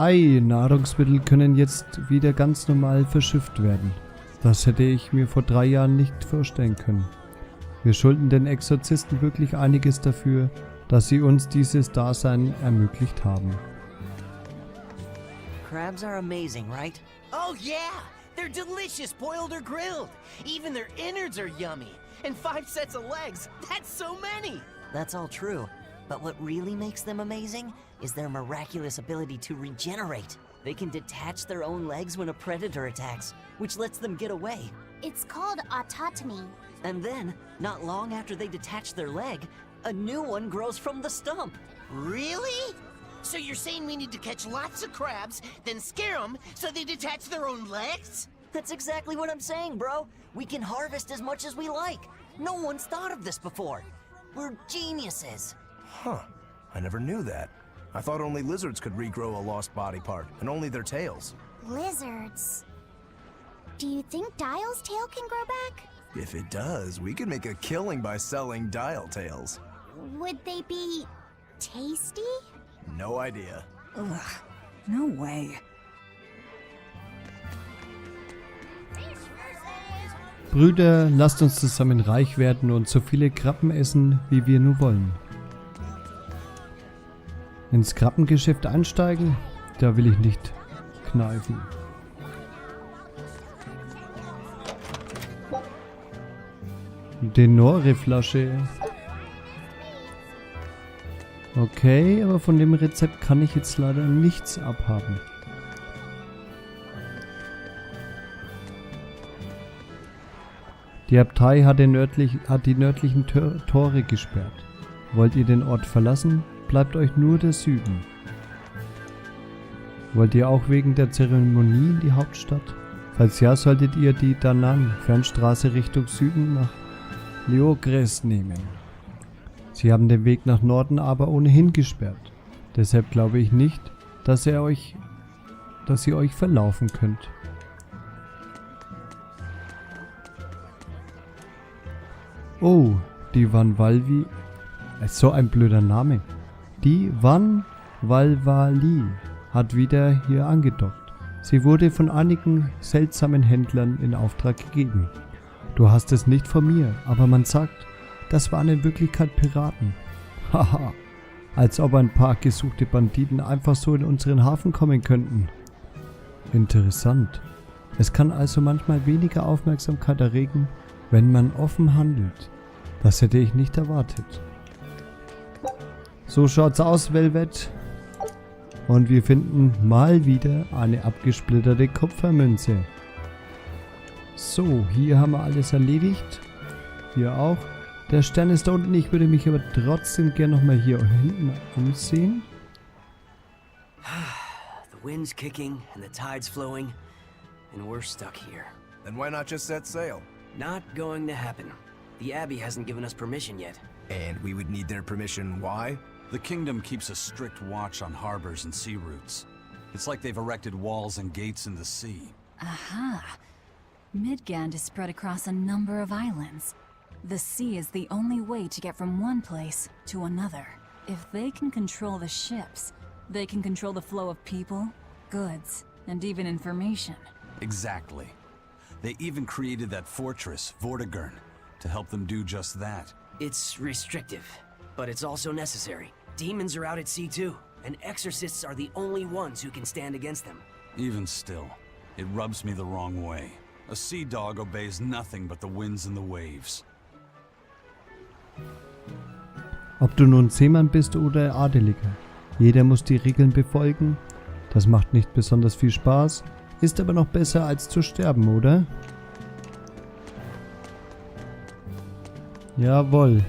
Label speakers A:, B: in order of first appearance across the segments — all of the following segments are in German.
A: Ei, Nahrungsmittel können jetzt wieder ganz normal verschifft werden. Das hätte ich mir vor 3 Jahren nicht vorstellen können. Wir schulden den Exorzisten wirklich einiges dafür, dass sie uns dieses Dasein ermöglicht haben.
B: Crabs are amazing, right?
C: Oh yeah! They're delicious boiled or grilled. Even their innards are yummy. And 5 sets of legs, that's so many!
B: That's all true. But what really makes them amazing is their miraculous ability to regenerate. They can detach their own legs when a predator attacks, which lets them get away.
D: It's called autotomy.
B: And then, not long after they detach their leg, a new one grows from the stump.
C: Really? So you're saying we need to catch lots of crabs, then scare them so they detach their own legs?
B: That's exactly what I'm saying, bro. We can harvest as much as we like. No one's thought of this before. We're geniuses.
E: Huh. I never knew that. I thought only lizards could regrow a lost body part, and only their tails.
D: Lizards. Do you think Dial's tail can grow back?
E: If it does, we could make a killing by selling dial tails.
D: Would they be tasty?
E: No idea.
F: Ugh, no way.
A: Brüder, lasst uns zusammen reich werden und so viele Krabben essen, wie wir nur wollen. Ins Krabbengeschäft einsteigen? Da will ich nicht kneifen. Denore-Flasche. Okay, aber von dem Rezept kann ich jetzt leider nichts abhaben. Die Abtei hat die nördlichen Tore gesperrt. Wollt ihr den Ort verlassen, bleibt euch nur der Süden. Wollt ihr auch wegen der Zeremonie in die Hauptstadt? Falls ja, solltet ihr die Danann, Fernstraße Richtung Süden nach Leogres nehmen. Sie haben den Weg nach Norden aber ohnehin gesperrt. Deshalb glaube ich nicht, dass ihr euch verlaufen könnt. Oh, die Vanvalvi. So ein blöder Name. Die Vanvalvali hat wieder hier angedockt. Sie wurde von einigen seltsamen Händlern in Auftrag gegeben. Du hast es nicht von mir, aber man sagt, das waren in Wirklichkeit Piraten. Haha, als ob ein paar gesuchte Banditen einfach so in unseren Hafen kommen könnten. Interessant. Es kann also manchmal weniger Aufmerksamkeit erregen, wenn man offen handelt. Das hätte ich nicht erwartet. So schaut's aus, Velvet. Und wir finden mal wieder eine abgesplitterte Kupfermünze. So, hier haben wir alles erledigt. Hier auch. Der Stern ist da unten. Ich würde mich aber trotzdem gerne nochmal hier hinten umsehen.
G: The wind's kicking and the tide's flowing, and we're stuck here.
E: Then why not just set sail?
G: Not going to happen. The Abbey hasn't given us permission yet.
E: And we would need their permission, why?
H: The kingdom keeps a strict watch on harbors and sea routes. It's like they've erected walls and gates in the sea.
F: Aha. Midgand is spread across a number of islands. The sea is the only way to get from one place to another. If they can control the ships, they can control the flow of people, goods, and even information.
H: Exactly. They even created that fortress, Vortigern, to help them do just that.
G: It's restrictive, but it's also necessary. Demons are out at sea too, and exorcists are the only ones who can stand against them.
H: Even still, it rubs me the wrong way. A sea dog obeys nothing but the winds and the waves.
A: Ob du nun Seemann bist oder Adeliger, jeder muss die Regeln befolgen. Das macht nicht besonders viel Spaß, ist aber noch besser als zu sterben, oder? Jawohl,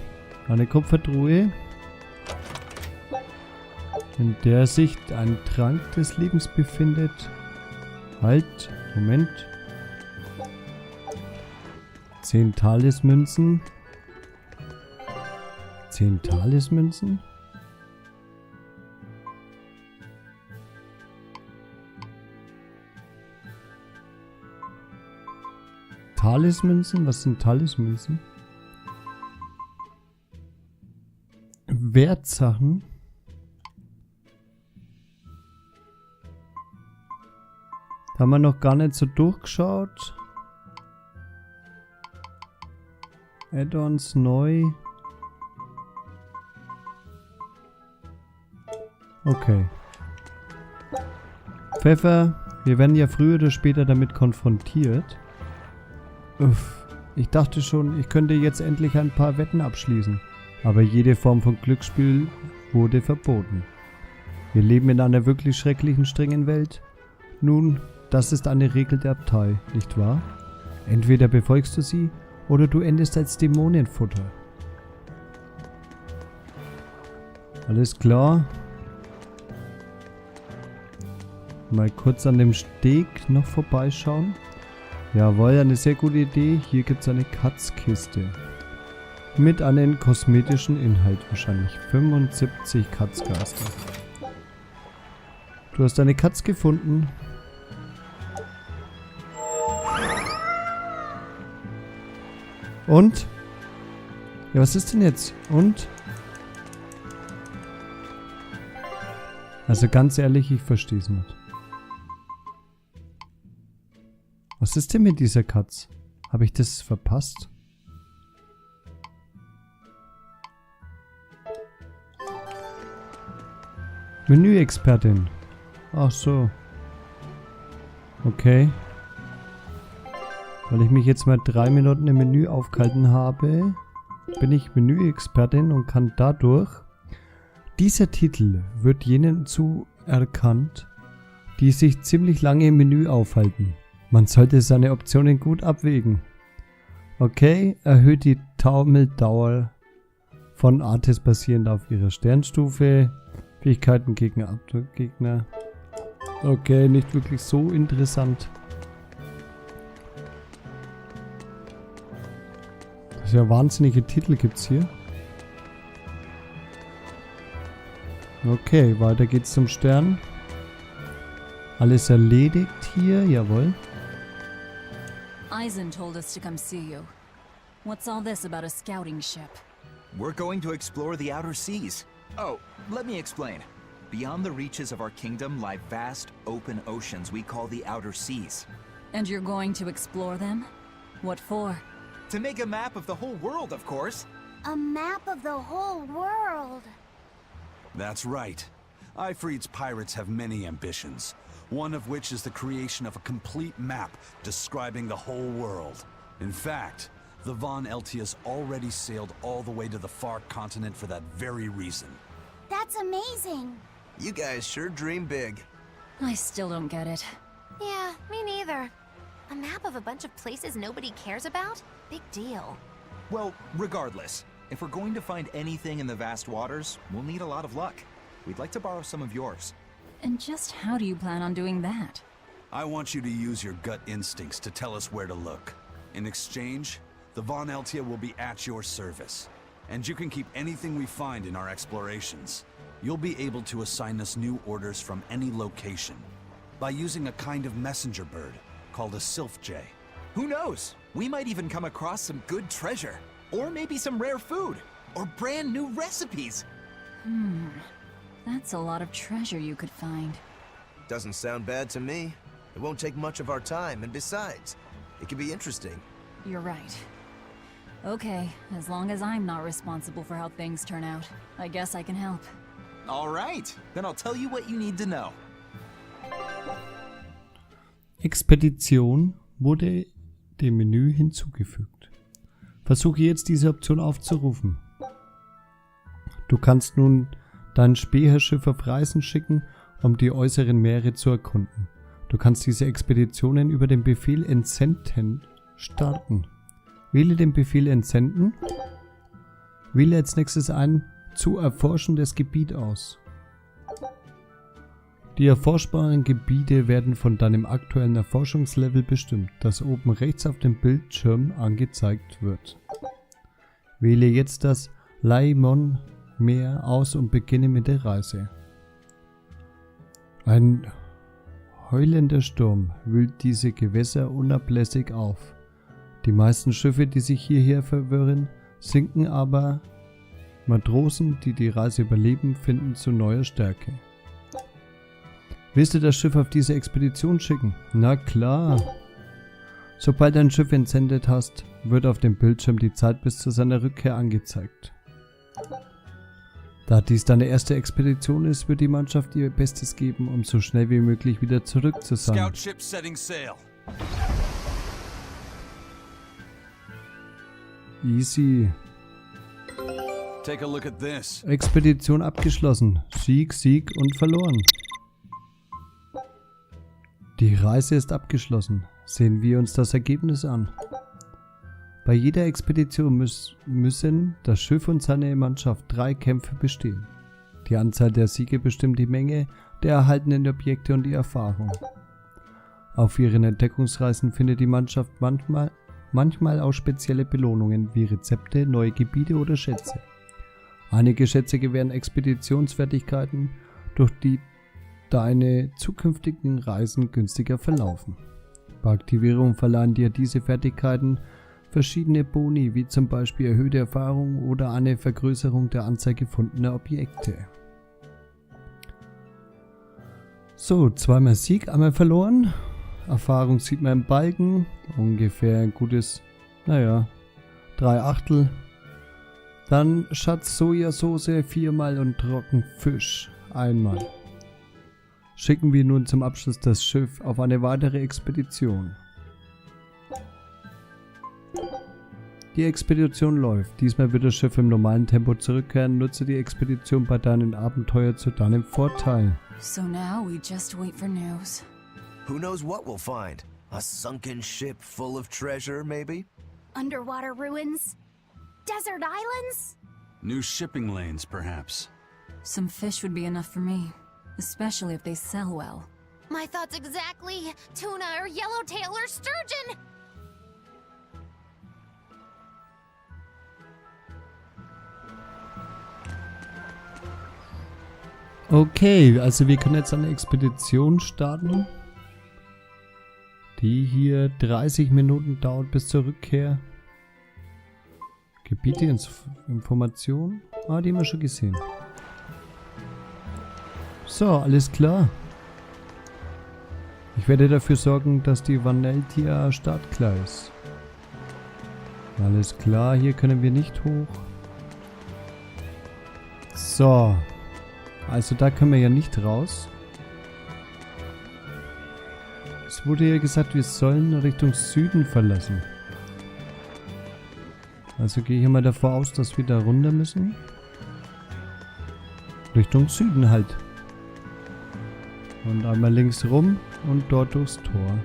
A: eine Kupfertruhe, in der sich ein Trank des Lebens befindet. Halt, Moment. 10 Talismünzen. 10 Talismünzen? Talismünzen? Was sind Talismünzen? Wertsachen? Haben wir noch gar nicht so durchgeschaut. Add-ons neu. Okay. Pfeffer. Wir werden ja früher oder später damit konfrontiert. Uff. Ich dachte schon, ich könnte jetzt endlich ein paar Wetten abschließen. Aber jede Form von Glücksspiel wurde verboten. Wir leben in einer wirklich schrecklichen, strengen Welt. Nun, das ist eine Regel der Abtei, nicht wahr? Entweder befolgst du sie, oder du endest als Dämonenfutter. Alles klar. Mal kurz an dem Steg noch vorbeischauen. Jawohl, eine sehr gute Idee. Hier gibt es eine Katzkiste. Mit einem kosmetischen Inhalt wahrscheinlich. 75 Katzgaster. Du hast eine Katz gefunden. Und? Ja, was ist denn jetzt? Und? Also ganz ehrlich, ich verstehe es nicht. Was ist denn mit dieser Katz? Habe ich das verpasst? Menüexpertin. Ach so. Okay. Weil ich mich jetzt mal 3 Minuten im Menü aufgehalten habe, bin ich Menüexpertin und kann dadurch... Dieser Titel wird jenen zuerkannt, die sich ziemlich lange im Menü aufhalten. Man sollte seine Optionen gut abwägen. Okay, erhöht die Taumeldauer von Artis basierend auf ihrer Sternstufe. Fähigkeiten gegen Abdruckgegner. Okay, nicht wirklich so interessant. Das ist ja wahnsinnige Titel gibt's hier. Okay, weiter geht's zum Stern. Alles erledigt hier, jawohl.
F: Eisen told us to come see you. What's all this about a scouting ship?
I: We're going to explore the outer seas. Oh, let me explain. Beyond the reaches of our kingdom lie vast, open oceans we call the outer seas.
F: And you're going to explore them? What for?
I: To make a map of the whole world, of course.
D: A map of the whole world.
H: That's right. Ifrit's pirates have many ambitions, one of which is the creation of a complete map describing the whole world. In fact, the Von Eltias already sailed all the way to the far continent for that very reason.
D: That's amazing.
E: You guys sure dream big.
F: I still don't get it.
J: Yeah, me neither. A map of a bunch of places nobody cares about? Big deal.
I: Well, regardless, if we're going to find anything in the vast waters, we'll need a lot of luck. We'd like to borrow some of yours.
F: And just how do you plan on doing that?
H: I want you to use your gut instincts to tell us where to look. In exchange, the Von Eltia will be at your service. And you can keep anything we find in our explorations. You'll be able to assign us new orders from any location by using a kind of messenger bird called a sylph jay.
I: Who knows? We might even come across some good treasure. Or maybe some rare food. Or brand new recipes.
F: That's a lot of treasure you could find.
E: Doesn't sound bad to me. It won't take much of our time, and besides, it could be interesting.
F: You're right. Okay, as long as I'm not responsible for how things turn out, I guess I can help.
I: All right, then I'll tell you what you need to know.
A: Expedition wurde dem Menü hinzugefügt. Versuche jetzt diese Option aufzurufen. Du kannst nun dein Späherschiff auf Reisen schicken, um die äußeren Meere zu erkunden. Du kannst diese Expeditionen über den Befehl Entsenden starten. Wähle den Befehl Entsenden. Wähle als nächstes ein zu erforschendes Gebiet aus. Die erforschbaren Gebiete werden von deinem aktuellen Erforschungslevel bestimmt, das oben rechts auf dem Bildschirm angezeigt wird. Wähle jetzt das Laimon Meer aus und beginne mit der Reise. Ein heulender Sturm wühlt diese Gewässer unablässig auf. Die meisten Schiffe, die sich hierher verirren, sinken, aber Matrosen, die die Reise überleben, finden zu neuer Stärke. Willst du das Schiff auf diese Expedition schicken? Na klar. Sobald du ein Schiff entsendet hast, wird auf dem Bildschirm die Zeit bis zu seiner Rückkehr angezeigt. Da dies deine erste Expedition ist, wird die Mannschaft ihr Bestes geben, um so schnell wie möglich wieder zurück zu sein.
H: Scout ship setting sail.
A: Easy.
H: Take a look at this.
A: Expedition abgeschlossen. Sieg, Sieg und verloren. Die Reise ist abgeschlossen. Sehen wir uns das Ergebnis an. Bei jeder Expedition müssen das Schiff und seine Mannschaft 3 Kämpfe bestehen. Die Anzahl der Siege bestimmt die Menge der erhaltenen Objekte und die Erfahrung. Auf ihren Entdeckungsreisen findet die Mannschaft manchmal auch spezielle Belohnungen wie Rezepte, neue Gebiete oder Schätze. Einige Schätze gewähren Expeditionsfertigkeiten, durch die deine zukünftigen Reisen günstiger verlaufen. Bei Aktivierung verleihen dir diese Fertigkeiten verschiedene Boni, wie zum Beispiel erhöhte Erfahrung oder eine Vergrößerung der Anzahl gefundener Objekte. So, zweimal Sieg, einmal verloren. Erfahrung sieht man im Balken. Ungefähr ein gutes, 3/8. Dann Schatz Sojasauce 4-mal und Trockenfisch 1-mal. Schicken wir nun zum Abschluss das Schiff auf eine weitere Expedition. Die Expedition läuft. Diesmal wird das Schiff im normalen Tempo zurückkehren. Nutze die Expedition bei deinen Abenteuern zu deinem Vorteil.
F: So now we just wait for news.
E: Who knows what we'll find? A sunken ship full of treasure, maybe?
D: Underwater ruins? Desert islands?
H: New shipping lanes, perhaps.
F: Some fish would be enough for me, especially if they sell well.
J: My thoughts exactly. Tuna or yellowtail or sturgeon.
A: Okay, also wir können jetzt eine Expedition starten, die hier 30 Minuten dauert bis zur Rückkehr. Gebiete, Informationen. Die haben wir schon gesehen. So, alles klar. Ich werde dafür sorgen, dass die Vaneltia startklar ist. Alles klar, hier können wir nicht hoch. So. Also da können wir ja nicht raus. Es wurde ja gesagt, wir sollen Richtung Süden verlassen. Also gehe ich mal davor aus, dass wir da runter müssen. Richtung Süden halt. Und einmal links rum und dort durchs Tor.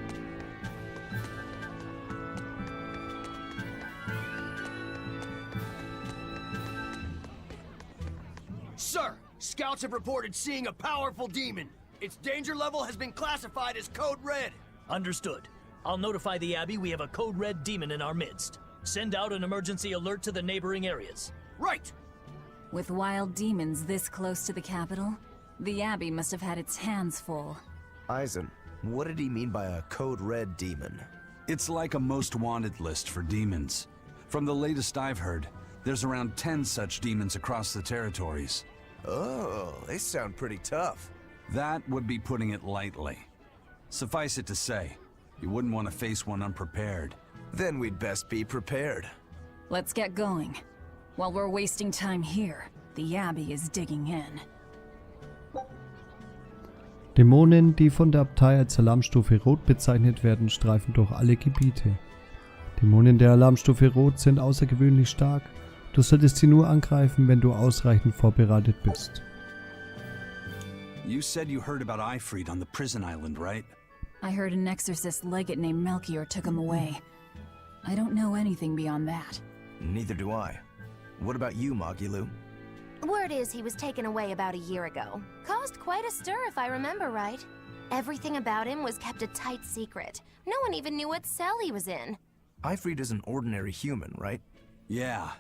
C: Sir, scouts have reported seeing a powerful demon. Its danger level has been classified as Code Red.
K: Understood. I'll notify the Abbey we have a Code Red demon in our midst. Send out an emergency alert to the neighboring areas.
C: Right!
F: With wild demons this close to the capital, the Abbey must have had its hands full.
E: Eisen, what did he mean by a Code Red demon?
H: It's like a most wanted list for demons. From the latest I've heard, there's around 10 such demons across the territories.
E: Oh, they sound pretty tough.
H: That would be putting it lightly. Suffice it to say, you wouldn't want to face one unprepared.
E: Then we'd best be prepared.
F: Let's get going. While we're wasting time here, the Abbey is digging in.
A: Dämonen, die von der Abtei als Alarmstufe Rot bezeichnet werden, streifen durch alle Gebiete. Dämonen der Alarmstufe Rot sind außergewöhnlich stark. Du solltest sie nur angreifen, wenn du ausreichend vorbereitet bist.
H: You said you heard about Ifrit on the prison island, right?
F: I heard an exorcist legate named Melchior took him away. I don't know anything beyond that.
E: Neither do I. What about you, Magilu?
J: Word is he was taken away about a year ago. Caused quite a stir if I remember right. Everything about him was kept a tight secret. No one even knew what cell he was in.
E: Ifrit is an ordinary human, right?
H: Yeah.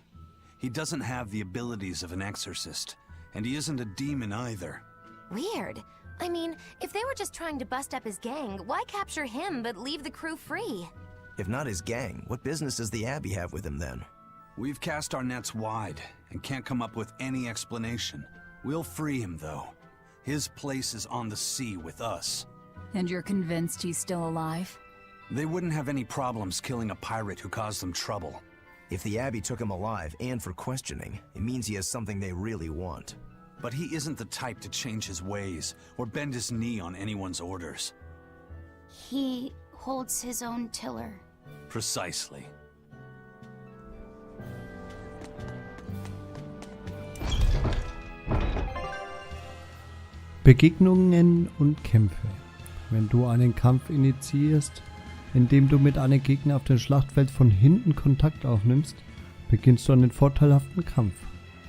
H: He doesn't have the abilities of an exorcist, and he isn't a demon either.
J: Weird. I mean, if they were just trying to bust up his gang, why capture him but leave the crew free?
E: If not his gang, what business does the Abbey have with him then?
H: We've cast our nets wide and can't come up with any explanation. We'll free him, though. His place is on the sea with us.
F: And you're convinced he's still alive?
H: They wouldn't have any problems killing a pirate who caused them trouble.
E: If the Abbey took him alive and for questioning, it means he has something they really want.
H: But he isn't the type to change his ways or bend his knee on anyone's orders.
D: He holds his own tiller.
H: Precisely.
A: Begegnungen und Kämpfe. Wenn du einen Kampf initiierst, indem du mit einem Gegner auf dem Schlachtfeld von hinten Kontakt aufnimmst, beginnst du einen vorteilhaften Kampf,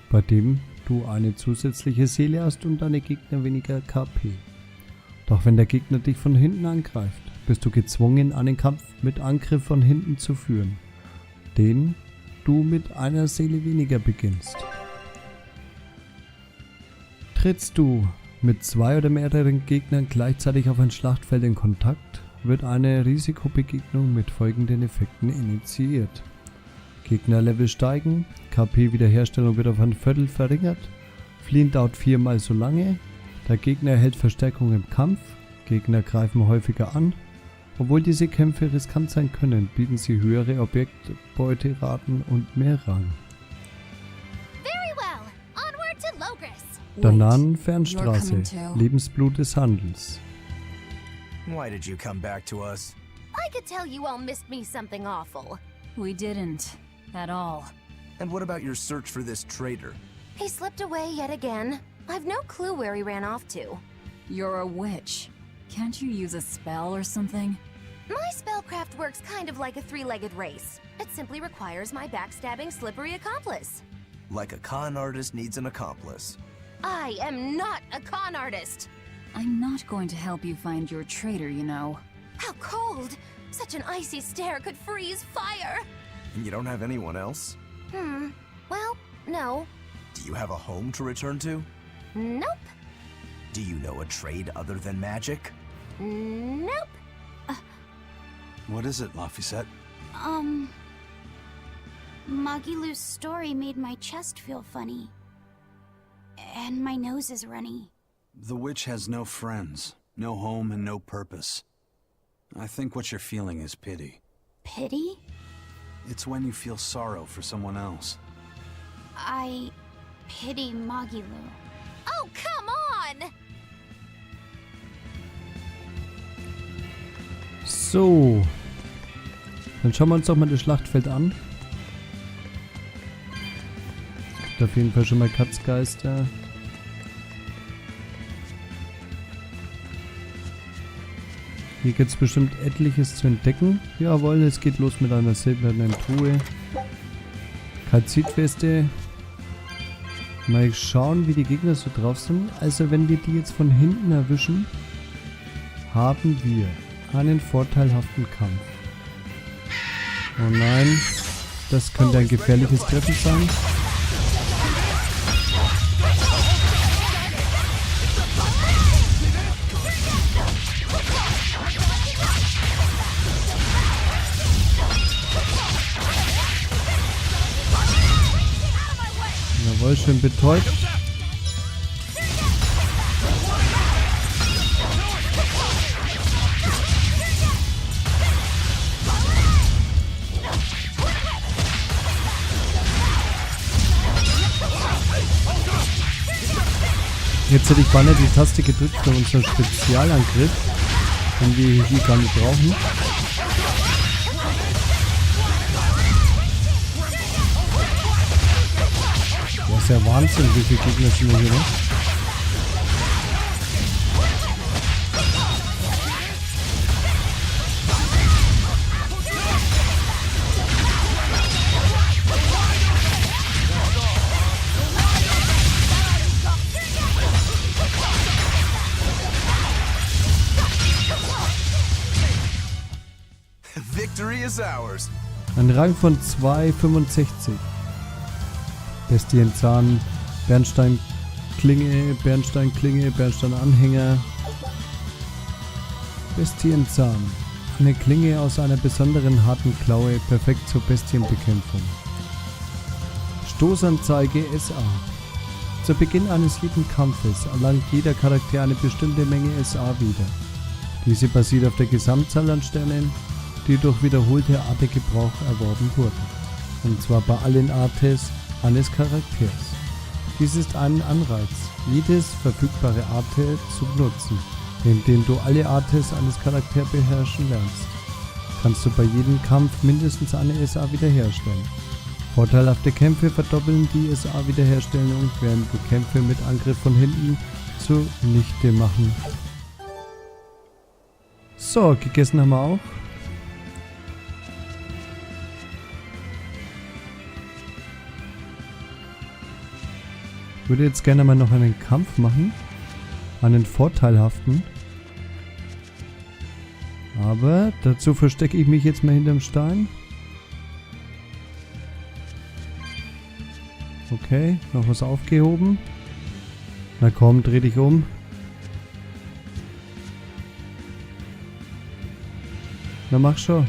A: bei dem du eine zusätzliche Seele hast und deine Gegner weniger KP. Doch wenn der Gegner dich von hinten angreift, bist du gezwungen, einen Kampf mit Angriff von hinten zu führen, den du mit einer Seele weniger beginnst. Trittst du mit 2 oder mehreren Gegnern gleichzeitig auf ein Schlachtfeld in Kontakt, wird eine Risikobegegnung mit folgenden Effekten initiiert. Gegnerlevel steigen, KP-Wiederherstellung wird auf ein Viertel verringert, Fliehen dauert 4-mal so lange, der Gegner erhält Verstärkung im Kampf, Gegner greifen häufiger an. Obwohl diese Kämpfe riskant sein können, bieten sie höhere Objektbeuteraten und mehr Rang.
D: Very well. Onward to Logris.
A: Danann, Fernstraße, Lebensblut des Handels.
E: Why did you come back to us?
J: I could tell you all missed me something awful.
F: We didn't. At all.
E: And what about your search for this traitor?
J: He slipped away yet again. I've no clue where he ran off to.
F: You're a witch. Can't you use a spell or something?
J: My spellcraft works kind of like a 3-legged race. It simply requires my backstabbing, slippery accomplice.
E: Like a con artist needs an accomplice.
J: I am not a con artist.
F: I'm not going to help you find your traitor, you know.
J: How cold! Such an icy stare could freeze fire!
E: And you don't have anyone else?
J: Well, no.
E: Do you have a home to return to?
J: Nope.
E: Do you know a trade other than magic?
J: Nope.
H: What is it, Laphicet?
D: Magilu's story made my chest feel funny. And my nose is runny.
H: The witch has no friends, no home, and no purpose. I think what you're feeling is pity.
D: Pity?
H: It's when you feel sorrow for someone else.
D: I pity Magilu.
J: Oh, come on!
A: So, dann schauen wir uns doch mal das Schlachtfeld an. Es gibt auf jeden Fall schon mal Katzgeister. Hier gibt es bestimmt etliches zu entdecken. Jawohl, es geht los mit einer silbernen Truhe. Kalzitweste. Mal schauen, wie die Gegner so drauf sind. Also wenn wir die jetzt von hinten erwischen, haben wir einen vorteilhaften Kampf. Oh nein, das könnte ein gefährliches Treffen sein. Jawohl, schön betäubt. Jetzt hätte ich beinahe die Taste gedrückt für unseren Spezialangriff, den wir hier gar nicht brauchen. Das ist ja Wahnsinn, wie viele Gegner sind hier noch.
E: Victory is ours.
A: Ein Rang von 2,65. Bestienzahn, Bernsteinklinge, Bernsteinklinge, Bernsteinanhänger. Bestienzahn. Eine Klinge aus einer besonderen harten Klaue, perfekt zur Bestienbekämpfung. Stoßanzeige SA. Zu Beginn eines jeden Kampfes erlangt jeder Charakter eine bestimmte Menge SA wieder. Diese basiert auf der Gesamtzahl an Sternen, die durch wiederholte Artegebrauch erworben wurden. Und zwar bei allen Artes eines Charakters. Dies ist ein Anreiz, jedes verfügbare Arte zu benutzen, indem du alle Artes eines Charakters beherrschen lernst. Kannst du bei jedem Kampf mindestens eine SA wiederherstellen. Vorteilhafte Kämpfe verdoppeln die SA-Wiederherstellung, während du Kämpfe mit Angriff von hinten zunichte machen. So, gegessen haben wir auch. Ich würde jetzt gerne mal noch einen Kampf machen. Einen vorteilhaften. Aber dazu verstecke ich mich jetzt mal hinterm Stein. Okay, noch was aufgehoben. Na komm, dreh dich um. Na mach schon.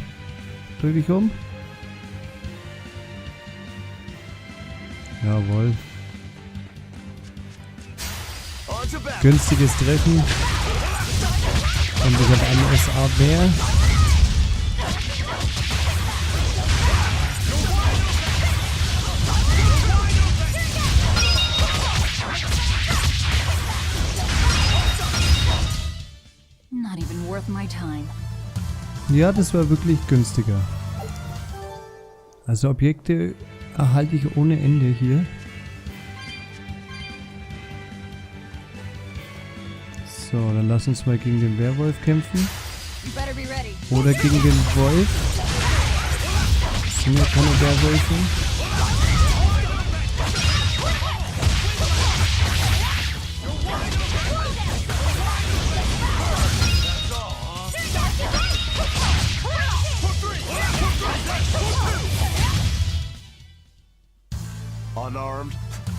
A: Dreh dich um. Jawohl. Günstiges Treffen. Und ich habe eine SA mehr.
F: Not even worth my time.
A: Ja, das war wirklich günstiger. Also Objekte erhalte ich ohne Ende hier. So, dann lass uns mal gegen den Werwolf kämpfen. Oder gegen den Wolf. Das sind ja keine Werwölfe.
E: Unarmed?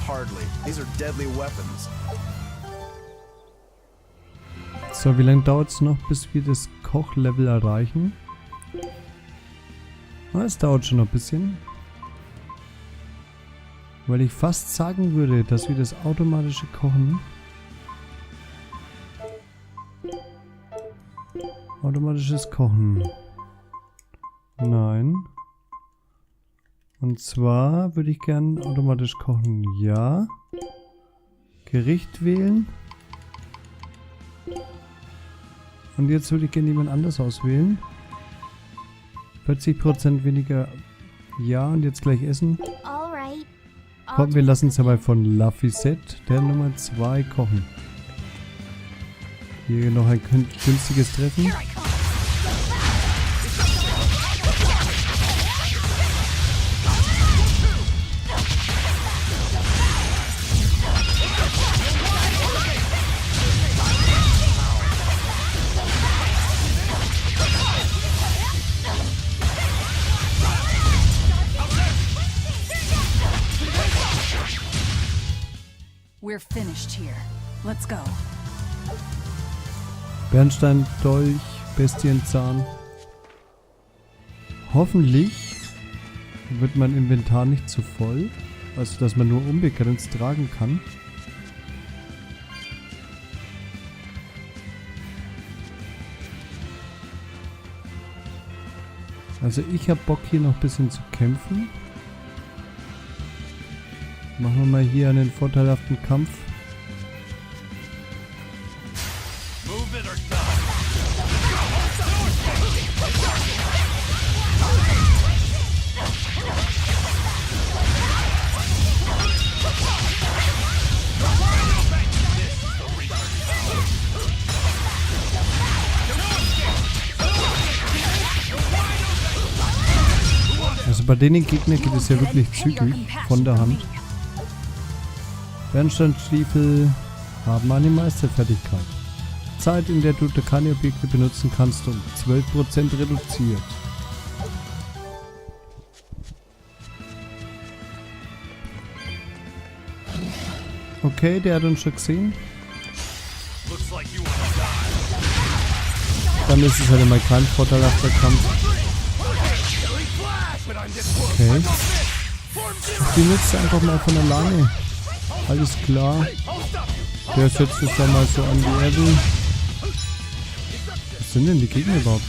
E: Hardly. These are deadly weapons.
A: So, wie lange dauert es noch, bis wir das Kochlevel erreichen? Es dauert schon noch ein bisschen. Weil ich fast sagen würde, dass wir das automatische Kochen... Automatisches Kochen. Nein. Und zwar würde ich gern automatisch kochen. Ja. Gericht wählen. Und jetzt würde ich gerne jemand anders auswählen. 40% weniger. Ja, und jetzt gleich essen. Komm, wir lassen es aber von Lafisette, der Nummer 2, kochen. Hier noch ein günstiges Treffen.
F: We're finished here. Let's go.
A: Bernstein, Dolch, Bestienzahn. Hoffentlich wird mein Inventar nicht zu voll. Also, dass man nur unbegrenzt tragen kann. Also, ich habe Bock hier noch ein bisschen zu kämpfen. Machen wir mal hier einen vorteilhaften Kampf. Also bei denen Gegnern geht es ja wirklich zügig von der Hand. Bernsteinstiefel haben eine Meisterfertigkeit. Zeit, in der du keine Objekte benutzen kannst, um 12% reduziert. Okay, der hat uns schon gesehen. Dann ist es halt immer kein vorteilhafter Kampf. Okay. Ich benutze einfach mal von alleine. Alles klar. Der setzt es dann mal so an die Erde. Was sind denn die Gegner überhaupt?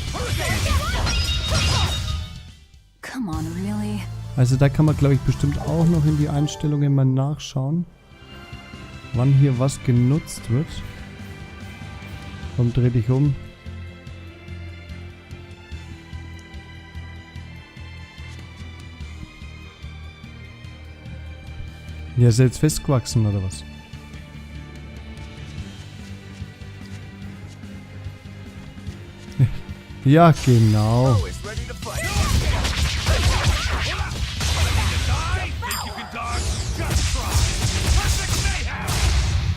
F: Come on, really?
A: Also da kann man, glaube ich, bestimmt auch noch in die Einstellungen mal nachschauen, wann hier was genutzt wird. Komm, dreh dich um. Ja, ist jetzt festgewachsen, oder was? Ja, genau.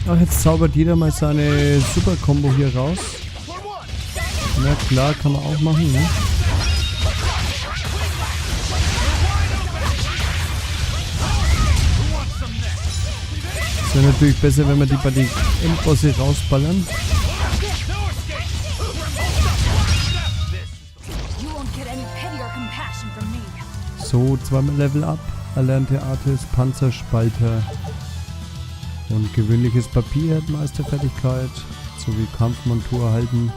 A: Ach, jetzt zaubert jeder mal seine Super-Kombo hier raus. Na klar, kann man auch machen, ne? Ist ja natürlich besser, wenn wir die bei den Endbosse rausballern. So, zweimal Level Up. Erlernte Artist, Panzerspalter und gewöhnliches Papier hat Meisterfertigkeit sowie Kampfmontur erhalten.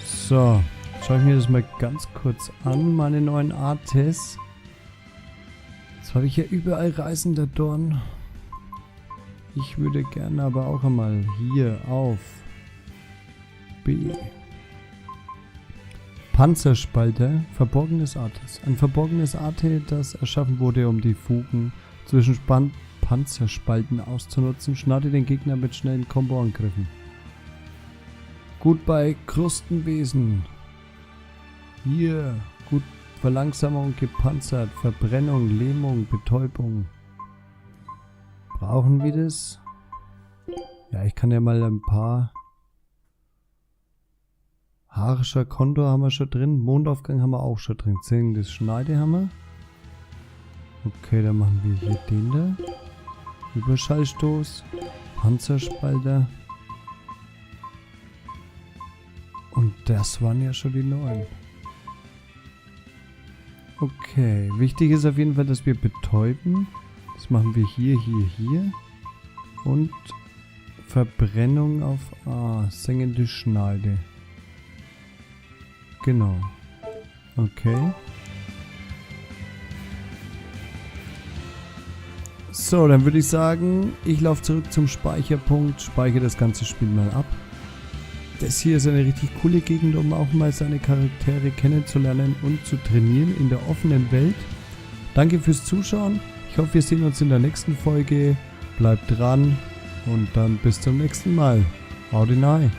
A: So, schaue ich mir das mal ganz kurz an, meine neuen Artes. Jetzt habe ich ja überall Reisender Dorn. Ich würde gerne aber auch einmal hier auf B. Panzerspalter, verborgenes Artes. Ein verborgenes Arte, das erschaffen wurde, um die Fugen zwischen Panzerspalten auszunutzen, schneidet den Gegner mit schnellen Combo-Angriffen. Gut bei Krustenwesen. Hier, gut Verlangsamung, gepanzert, Verbrennung, Lähmung, Betäubung. Brauchen wir das? Ja, ich kann ja mal ein paar... Haarischer Kontor haben wir schon drin. Mondaufgang haben wir auch schon drin. Zingendes Schneide haben wir. Okay, dann machen wir hier den da. Überschallstoß. Panzerspalter. Und das waren ja schon die neuen. Okay, wichtig ist auf jeden Fall, dass wir betäuben. Das machen wir hier, hier. Und Verbrennung auf A. Sengende Schneide. Genau. Okay. So, dann würde ich sagen, ich laufe zurück zum Speicherpunkt, speichere das ganze Spiel mal ab. Das hier ist eine richtig coole Gegend, um auch mal seine Charaktere kennenzulernen und zu trainieren in der offenen Welt. Danke fürs Zuschauen. Ich hoffe, wir sehen uns in der nächsten Folge. Bleibt dran und dann bis zum nächsten Mal. Haut rein.